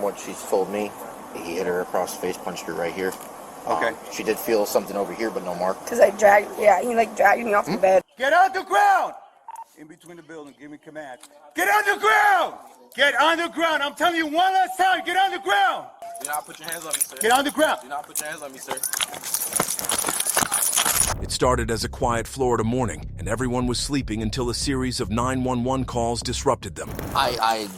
what she's told me, he hit her across the face, punched her right here. Okay. She did feel something over here, but no mark. Because he dragged me off the bed. Get on the ground! In between the building, give me command. Get on the ground! Get on the ground! I'm telling you one last time, get on the ground! Do not put your hands on me, sir. Get on the ground! Do not put your hands on me, sir. It started as a quiet Florida morning, and everyone was sleeping until a series of 911 calls disrupted them.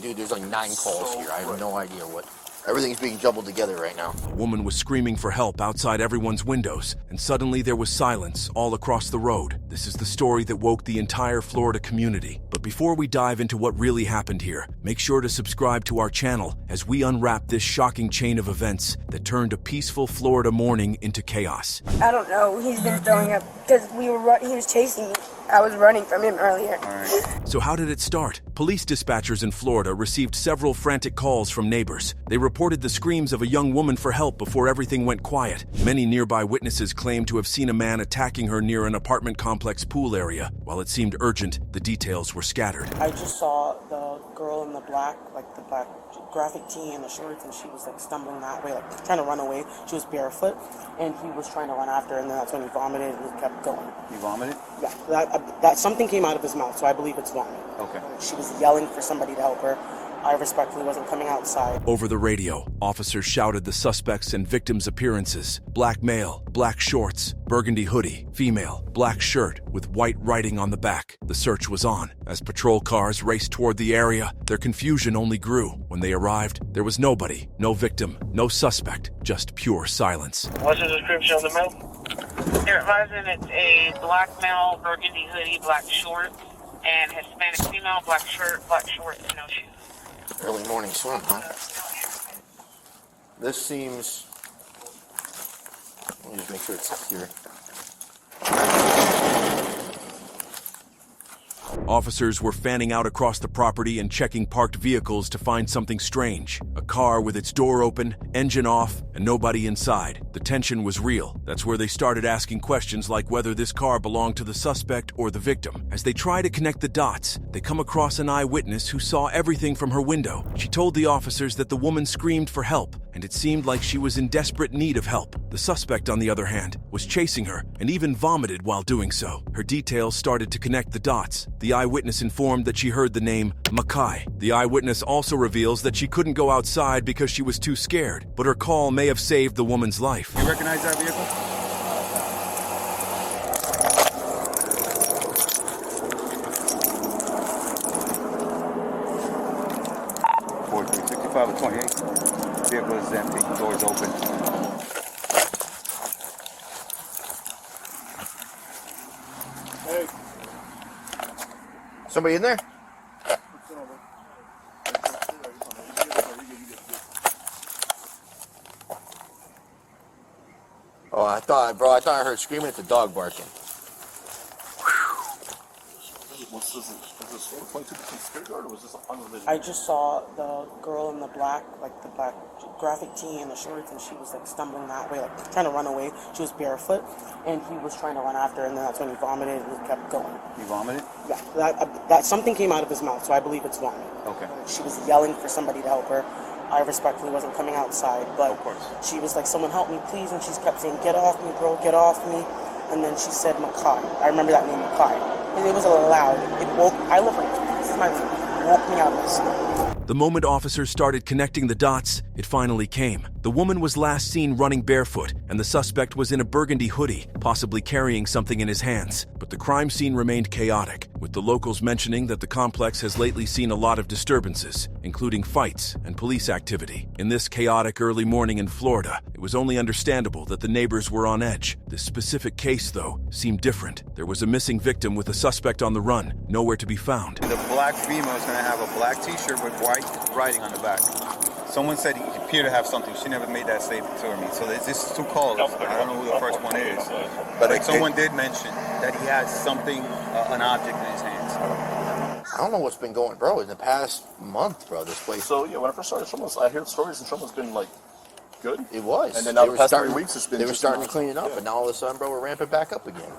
Dude, there's like 9 calls here. I have no idea what. Everything's being jumbled together right now. A woman was screaming for help outside everyone's windows, and suddenly there was silence all across the road. This is the story that woke the entire Florida community. But before we dive into what really happened here, make sure to subscribe to our channel as we unwrap this shocking chain of events that turned a peaceful Florida morning into chaos. I don't know. He's been throwing up because he was chasing me. I was running from him earlier. So how did it start? Police dispatchers in Florida received several frantic calls from neighbors. They reported the screams of a young woman for help before everything went quiet. Many nearby witnesses claimed to have seen a man attacking her near an apartment complex pool area. While it seemed urgent, the details were scattered. I just saw the girl in the black graphic tee and the shorts, and she was like stumbling that way, like trying to run away. She was barefoot, and he was trying to run after her, and then that's when he vomited and he kept going. You vomited? Yeah, that something came out of his mouth, so I believe it's vomit. Okay. She was yelling for somebody to help her. I respectfully wasn't coming outside. Over the radio, officers shouted the suspects and victims' appearances. Black male, black shorts, burgundy hoodie, female, black shirt with white writing on the back. The search was on. As patrol cars raced toward the area, their confusion only grew. When they arrived, there was nobody, no victim, no suspect, just pure silence. What's the description of the male? They're advising it's a black male, burgundy hoodie, black shorts, and Hispanic female, black shirt, black shorts, and no shoes. Early morning swim, huh? This seems... Let me just make sure it's secure. Officers were fanning out across the property and checking parked vehicles to find something strange. A car with its door open, engine off, and nobody inside. The tension was real. That's where they started asking questions like whether this car belonged to the suspect or the victim. As they try to connect the dots, they come across an eyewitness who saw everything from her window. She told the officers that the woman screamed for help, and it seemed like she was in desperate need of help. The suspect, on the other hand, was chasing her and even vomited while doing so. Her details started to connect the dots. The eyewitness informed that she heard the name Makai. The eyewitness also reveals that she couldn't go outside because she was too scared, but her call may have saved the woman's life. You recognize that vehicle? Ford 365 or 28. Vehicle is empty, doors open. Hey. Somebody in there? Oh, I thought I heard screaming at the dog barking. I just saw the girl in the black graphic tee and the shorts, and she was like stumbling that way, like trying to run away. She was barefoot, and he was trying to run after her, and then that's when he vomited and he kept going. You vomited? Yeah, that something came out of his mouth, so I believe it's vomit. Okay. She was yelling for somebody to help her. I respectfully wasn't coming outside, but of course. She was like, someone help me, please, and she kept saying, get off me, bro, get off me. And then she said Makai. I remember that name, Makai. And it was loud. I live right here. This is my room. It woke me out of my sleep. The moment officers started connecting the dots, it finally came. The woman was last seen running barefoot, and the suspect was in a burgundy hoodie, possibly carrying something in his hands. But the crime scene remained chaotic, with the locals mentioning that the complex has lately seen a lot of disturbances, including fights and police activity. In this chaotic early morning in Florida, it was only understandable that the neighbors were on edge. This specific case, though, seemed different. There was a missing victim with a suspect on the run, nowhere to be found. The black female is going to have a black t-shirt with white writing on the back. Someone said he appeared to have something. She never made that statement to me. So there's just 2 calls. I don't know who the first one is. But like someone did mention that he has something, an object in his hands. I don't know what's been going, bro, in the past month, bro, this place. So, yeah, when I first started Trumbull's, I heard stories and Trumbull's been, like, good. It was. And then now the past 3 weeks, it's been They were just starting to clean it up, and now all of a sudden, bro, we're ramping back up again.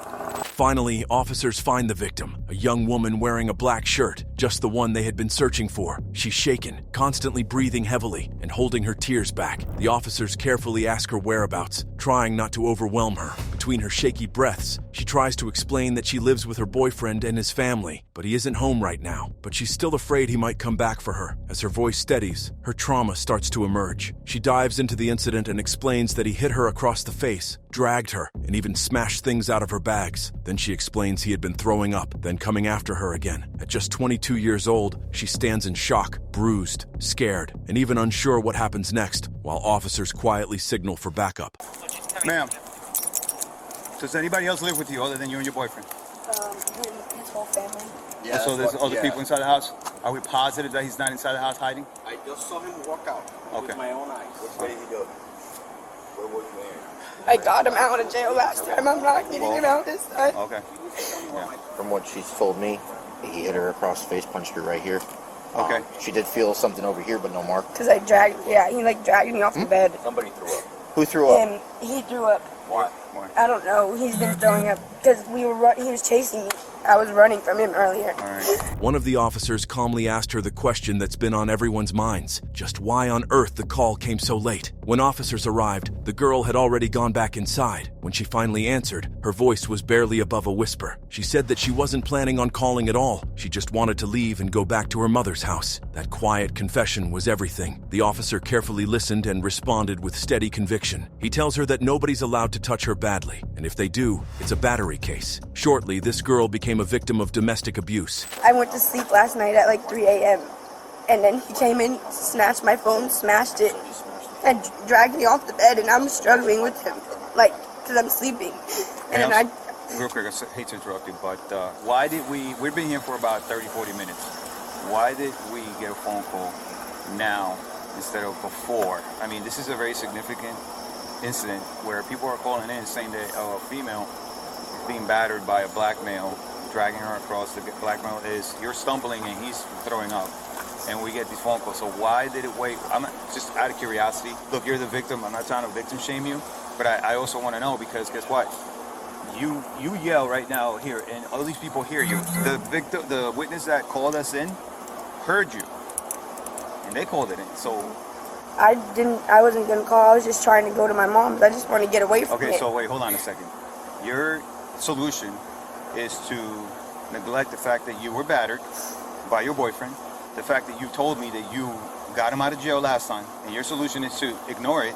Finally, officers find the victim, a young woman wearing a black shirt, just the one they had been searching for. She's shaken, constantly breathing heavily, and holding her tears back. The officers carefully ask her whereabouts, trying not to overwhelm her. Between her shaky breaths, she tries to explain that she lives with her boyfriend and his family, but he isn't home right now. But she's still afraid he might come back for her. As her voice steadies, her trauma starts to emerge. She dives into the incident and explains that he hit her across the face, dragged her, and even smashed things out of her bags. Then she explains he had been throwing up, then coming after her again. At just 22 years old, she stands in shock, bruised, scared, and even unsure what happens next, while officers quietly signal for backup. Ma'am, does anybody else live with you other than you and your boyfriend? His whole family. Yeah, So there's other yeah. people inside the house? Are we positive that he's not inside the house hiding? I just saw him walk out with my own eyes. Which way did he go? Where was he going? I got him out of jail last time. I'm not getting him out this time. Okay. From what she's told me, he hit her across the face, punched her right here. Okay. She did feel something over here, but no mark. Because he dragged me off the bed. Somebody threw up. Who threw up? And he threw up. Why? I don't know. He's been throwing up because he was chasing me. I was running from him earlier. All right. One of the officers calmly asked her the question that's been on everyone's minds, just why on earth the call came so late. When officers arrived, the girl had already gone back inside. When she finally answered, her voice was barely above a whisper. She said that she wasn't planning on calling at all. She just wanted to leave and go back to her mother's house. That quiet confession was everything. The officer carefully listened and responded with steady conviction. He tells her that nobody's allowed to touch her badly, and if they do, it's a battery case. Shortly, this girl became a victim of domestic abuse. I went to sleep last night at like 3 a.m. And then he came in, snatched my phone, smashed it, and dragged me off the bed, and I'm struggling with him, because I'm sleeping. And then Real quick, I hate to interrupt you, but why did we've been here for about 30, 40 minutes. Why did we get a phone call now instead of before? I mean, this is a very significant incident where people are calling in saying that a female being battered by a black male, dragging her across. The black male you're stumbling and he's throwing up. And we get these phone calls. So why did it wait? I'm not, just out of curiosity. Look, you're the victim. I'm not trying to victim shame you, but I also want to know because guess what? You yell right now here, and all these people hear you. The witness that called us in heard you, and they called it in. So I wasn't gonna call. I was just trying to go to my mom's. I just want to get away from it. okay, so wait, hold on a second. Your solution is to neglect the fact that you were battered by your boyfriend, the fact that you told me that you got him out of jail last time, and your solution is to ignore it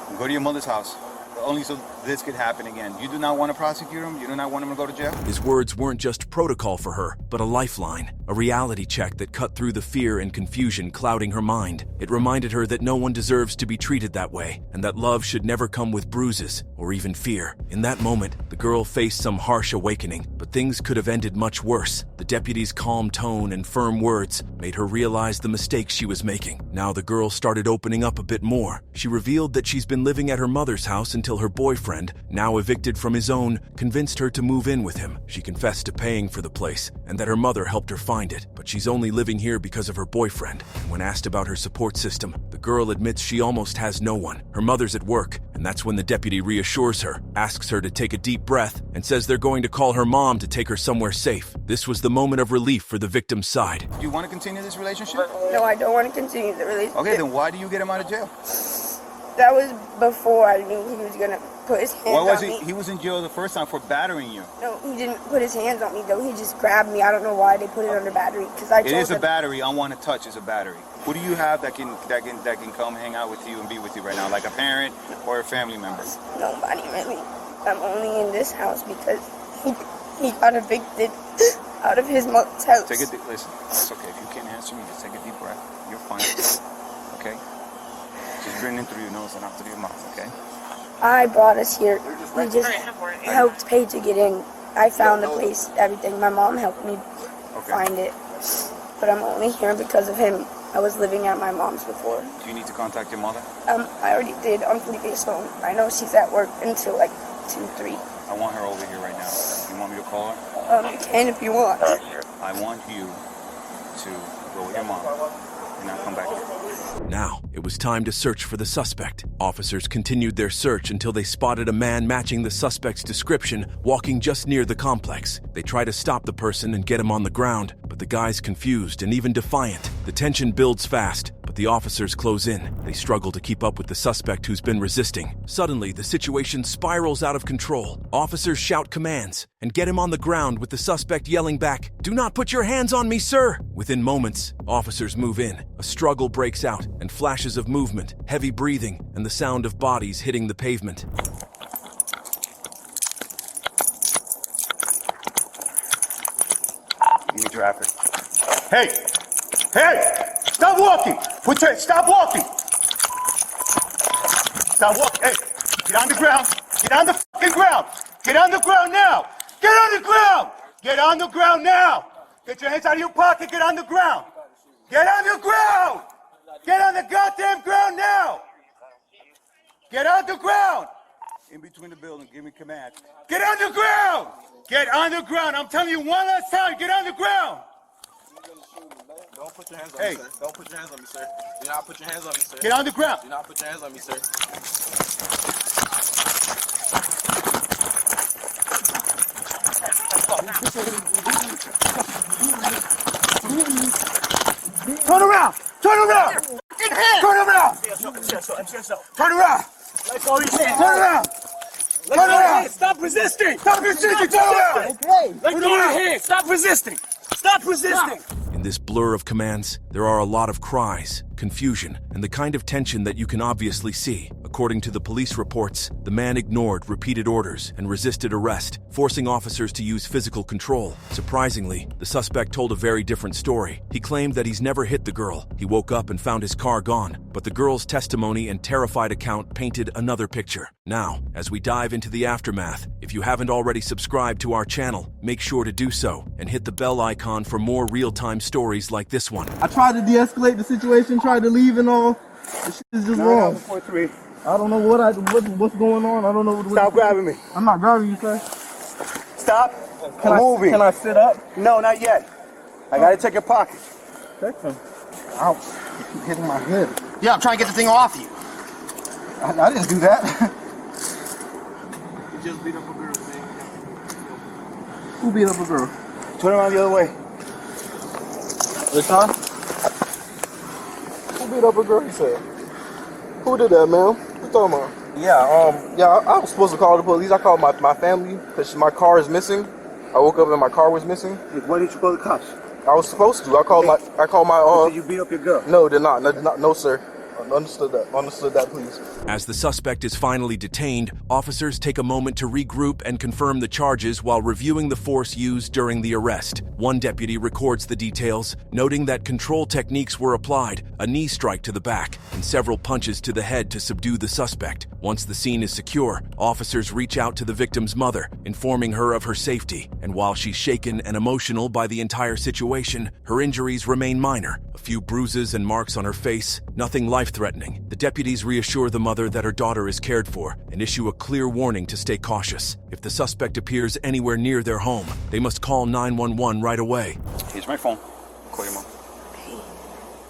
and go to your mother's house, only so this could happen again. You do not want to prosecute him? You do not want him to go to jail? His words weren't just protocol for her, but a lifeline, a reality check that cut through the fear and confusion clouding her mind. It reminded her that no one deserves to be treated that way, and that love should never come with bruises or even fear. In that moment, the girl faced some harsh awakening, but things could have ended much worse. The deputy's calm tone and firm words made her realize the mistakes she was making. Now the girl started opening up a bit more. She revealed that she's been living at her mother's house until her boyfriend, now evicted from his own, convinced her to move in with him. She confessed to paying for the place and that her mother helped her find it, but she's only living here because of her boyfriend. And when asked about her support system, the girl admits she almost has no one. Her mother's at work, and that's when the deputy reassures her, asks her to take a deep breath, and says they're going to call her mom to take her somewhere safe. This was the moment of relief for the victim's side. Do you want to continue this relationship? No, I don't want to continue the relationship. Okay, then why do you get him out of jail? That was before I knew he was gonna put his hands on me. He was in jail the first time for battering you. No, he didn't put his hands on me though. He just grabbed me. I don't know why they put it under battery. Because I told It is a them, battery. Unwanted touch is a battery. Who do you have that can come hang out with you and be with you right now, like a parent or a family member? nobody really. I'm only in this house because he got evicted out of his mother's house. Listen, it's okay. If you can't answer me, just take a deep breath. You're fine. Okay? Just breathe in through your nose and out through your mouth, okay? I brought us here. We just helped pay to get in. I found the place, everything. My mom helped me find it. But I'm only here because of him. I was living at my mom's before. Do you need to contact your mother? I already did on Felipe's phone. I know she's at work until like 2, 3. I want her over here right now. You want me to call her? You can if you want. I want you to go with your mom and not come back here. Now, it It was time to search for the suspect. Officers continued their search until they spotted a man matching the suspect's description walking just near the complex. They try to stop the person and get him on the ground, but the guy's confused and even defiant. The tension builds fast, but the officers close in. They struggle to keep up with the suspect who's been resisting. Suddenly, the situation spirals out of control. Officers shout commands and get him on the ground with the suspect yelling back, "Do not put your hands on me, sir!" Within moments, officers move in. A struggle breaks out and flashes of movement, heavy breathing, and the sound of bodies hitting the pavement. Give me traffic. Hey! Hey! Stop walking! Stop walking! Stop walking! Hey! Get on the ground! Get on the fucking ground! Get on the ground now! Get on the ground! Get on the ground now! Get your hands out of your pocket! Get on the ground! Get on the ground! Get on the goddamn ground now! Get on the ground! In between the building, give me command. Get on the ground! Get on the ground! I'm telling you one last time, get on the ground! Don't put your hands on me, sir. Don't put your hands on me, sir. Do not put your hands on me, sir. Get on the ground! Do not put your hands on me, sir. Turn around! Turn around! Turn around! Turn around! Let go of your hands. Turn around! Let Turn go of your around! hands. Stop resisting. Stop resisting! Turn around! Let go of your hands. Stop resisting. Stop resisting. In this blur of commands, there are a lot of cries, confusion, and the kind of tension that you can obviously see. According to the police reports, the man ignored repeated orders and resisted arrest, forcing officers to use physical control. Surprisingly, the suspect told a very different story. He claimed that he's never hit the girl. He woke up and found his car gone, but the girl's testimony and terrified account painted another picture. Now, as we dive into the aftermath, if you haven't already subscribed to our channel, make sure to do so and hit the bell icon for more real-time stories like this one. I tried to de-escalate the situation, tried to leave and all. This shit is just wrong. 9-4-3. I don't know what's going on. I don't know what. Stop grabbing me. I'm not grabbing you, sir. Stop. Can moving. Can I sit up? No, not yet. I gotta check your pocket. Check them. Ouch. You keep hitting my head. Yeah, I'm trying to get the thing off you. I didn't do that. You just beat up a girl, man. Who beat up a girl? Turn around the other way. This time? Who beat up a girl, he said? Who did that, man? What you talking about? Yeah, I was supposed to call the police. I called my family because my car is missing. I woke up and my car was missing. Why didn't you call the cops? I was supposed to. I called my Did you beat up your girl? No, did not. No, sir. Understood that, please. As the suspect is finally detained, officers take a moment to regroup and confirm the charges while reviewing the force used during the arrest. One deputy records the details, noting that control techniques were applied, a knee strike to the back, and several punches to the head to subdue the suspect. Once the scene is secure, officers reach out to the victim's mother, informing her of her safety, and while she's shaken and emotional by the entire situation, her injuries remain minor. A few bruises and marks on her face, nothing life-threatening. The deputies reassure the mother that her daughter is cared for and issue a clear warning to stay cautious. If the suspect appears anywhere near their home, they must call 911 right away. Here's my phone. Call your mom.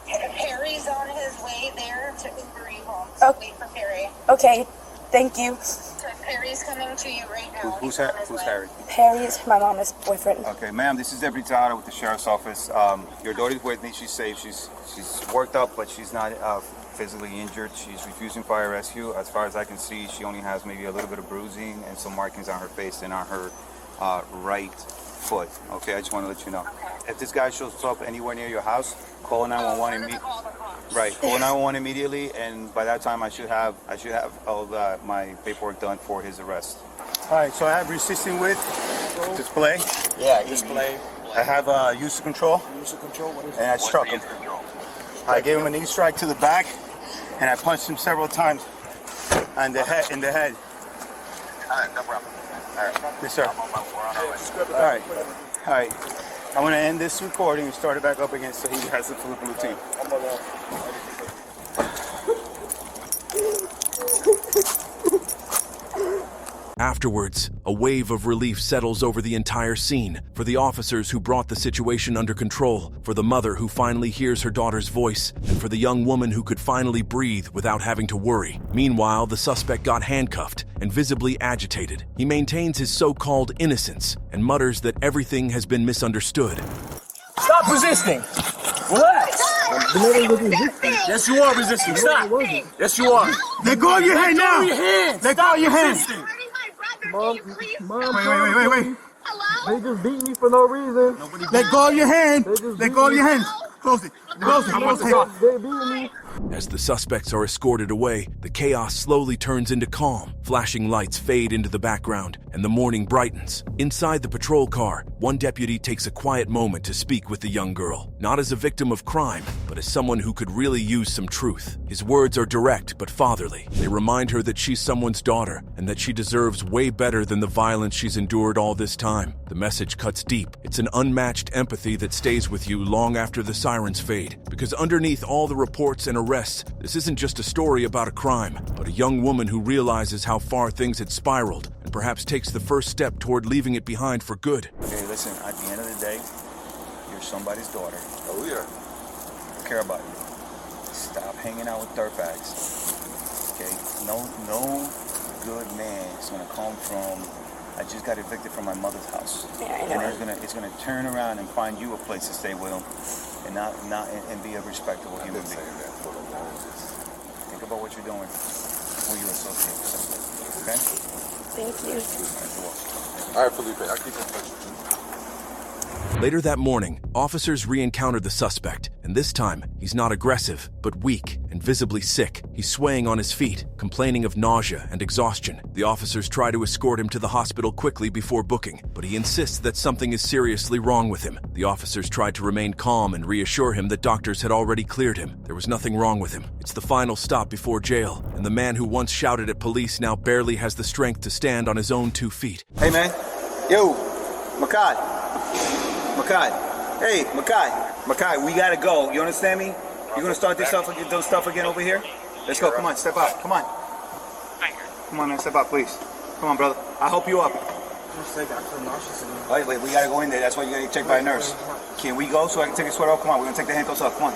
Perry's on his way there to Uber you home. So Okay. wait for Perry. Okay, thank you. So Perry's coming to you right now. Who's He's on his way. Harry? Perry is my mom's boyfriend. Okay, ma'am, this is Deputy Tara with the Sheriff's Office. Your daughter's with me. She's safe. She's worked up, but she's not physically injured. She's refusing fire rescue. As far as I can see, she only has maybe a little bit of bruising and some markings on her face and on her right foot. Okay, I just want to let you know. If this guy shows up anywhere near your house, call 911 immediately. Right, call 911 immediately, and by that time I should have all my paperwork done for his arrest. All right, so I have resisting with display. Yeah, Display. I have use of control. Use of control. What is And I struck him. I gave him a knee strike to the back, and I punched him several times on the head. In the head. All right, no problem. All right. Yes, sir. All right. All right. I'm going to end this recording and start it back up again so he has the full routine. Afterwards, a wave of relief settles over the entire scene, for the officers who brought the situation under control, for the mother who finally hears her daughter's voice, and for the young woman who could finally breathe without having to worry. Meanwhile, the suspect got handcuffed and visibly agitated. He maintains his so-called innocence and mutters that everything has been misunderstood. Stop resisting. Relax. Yes, you are resisting. Stop. Yes, you are. Let go of your hand now. Let go of your hand. Mom, Wait. they just beat me for no reason. Let go of your hand. Let go of your hand. Close it. They beat me. As the suspects are escorted away, the chaos slowly turns into calm. Flashing lights fade into the background, and the morning brightens. Inside the patrol car, one deputy takes a quiet moment to speak with the young girl, not as a victim of crime, but as someone who could really use some truth. His words are direct but fatherly. They remind her that she's someone's daughter, and that she deserves way better than the violence she's endured all this time. The message cuts deep. It's an unmatched empathy that stays with you long after the sirens fade, because underneath all the reports and arrests, this isn't just a story about a crime, but a young woman who realizes how far things had spiraled and perhaps takes the first step toward leaving it behind for good. Hey, listen, at the end of the day, you're somebody's daughter. Oh, yeah. I care about you. Stop hanging out with dirtbags. Okay? No good man is gonna come from, I just got evicted from my mother's house. Yeah, I know. And it's gonna turn around and find you a place to stay with him and not be a respectable human being. Think about what you're doing when you associate with somebody. Okay? Thank you. All right, Felipe, I'll keep in touch. Later that morning, officers re-encountered the suspect, and this time, he's not aggressive, but weak and visibly sick. He's swaying on his feet, complaining of nausea and exhaustion. The officers try to escort him to the hospital quickly before booking, but he insists that something is seriously wrong with him. The officers tried to remain calm and reassure him that doctors had already cleared him. There was nothing wrong with him. It's the final stop before jail, and the man who once shouted at police now barely has the strength to stand on his own 2 feet. Hey, man. Yo, Makai. Hey, Makai, we gotta go. You understand me? You're gonna start this stuff again over here? Let's go. Come on, step out. Come on. Come on, man. Step out, please. Come on, brother. I'll help you up. Wait, we gotta go in there. That's why you gotta get checked by a nurse. Can we go so I can take the sweater off? Come on, we're gonna take the handcuffs off. Come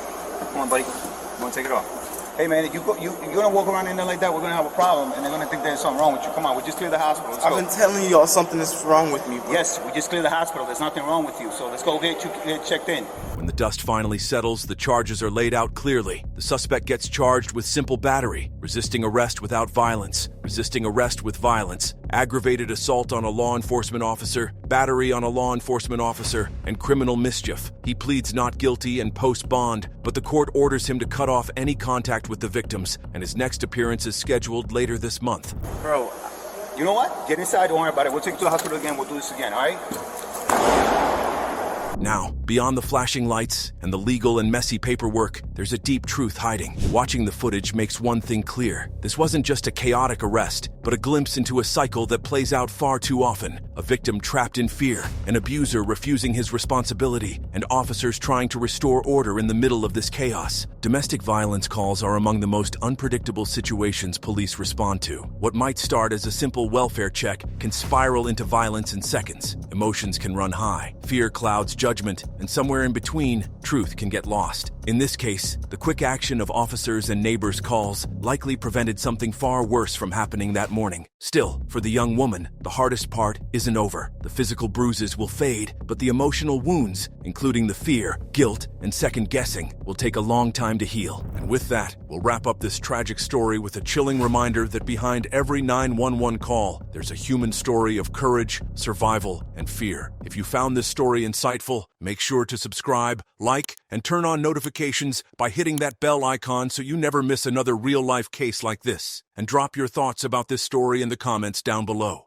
on, buddy. We're gonna take it off. Hey, man, if you're gonna walk around in there like that, we're gonna have a problem, and they're gonna think there's something wrong with you. Come on, we just cleared the hospital. I've been telling y'all something is wrong with me, bro. Yes, we just cleared the hospital. There's nothing wrong with you. So let's go get checked in. When the dust finally settles, the charges are laid out clearly. The suspect gets charged with simple battery, resisting arrest without violence, resisting arrest with violence, aggravated assault on a law enforcement officer, battery on a law enforcement officer, and criminal mischief. He pleads not guilty and posts bond, but the court orders him to cut off any contact with the victims, and his next appearance is scheduled later this month. Bro, you know what? Get inside, don't worry about it. We'll take you to the hospital again. We'll do this again, all right? Now, beyond the flashing lights and the legal and messy paperwork, there's a deep truth hiding. Watching the footage makes one thing clear. This wasn't just a chaotic arrest, but a glimpse into a cycle that plays out far too often. A victim trapped in fear, an abuser refusing his responsibility, and officers trying to restore order in the middle of this chaos. Domestic violence calls are among the most unpredictable situations police respond to. What might start as a simple welfare check can spiral into violence in seconds. Emotions can run high, fear clouds judgment, and somewhere in between, truth can get lost. In this case, the quick action of officers and neighbors' calls likely prevented something far worse from happening that morning. Still, for the young woman, the hardest part isn't over. The physical bruises will fade, but the emotional wounds, including the fear, guilt, and second-guessing, will take a long time to heal. And with that, we'll wrap up this tragic story with a chilling reminder that behind every 911 call, there's a human story of courage, survival, and fear. If you found this story insightful, make sure to subscribe, like, and turn on notifications by hitting that bell icon so you never miss another real-life case like this. And drop your thoughts about this story in the comments down below.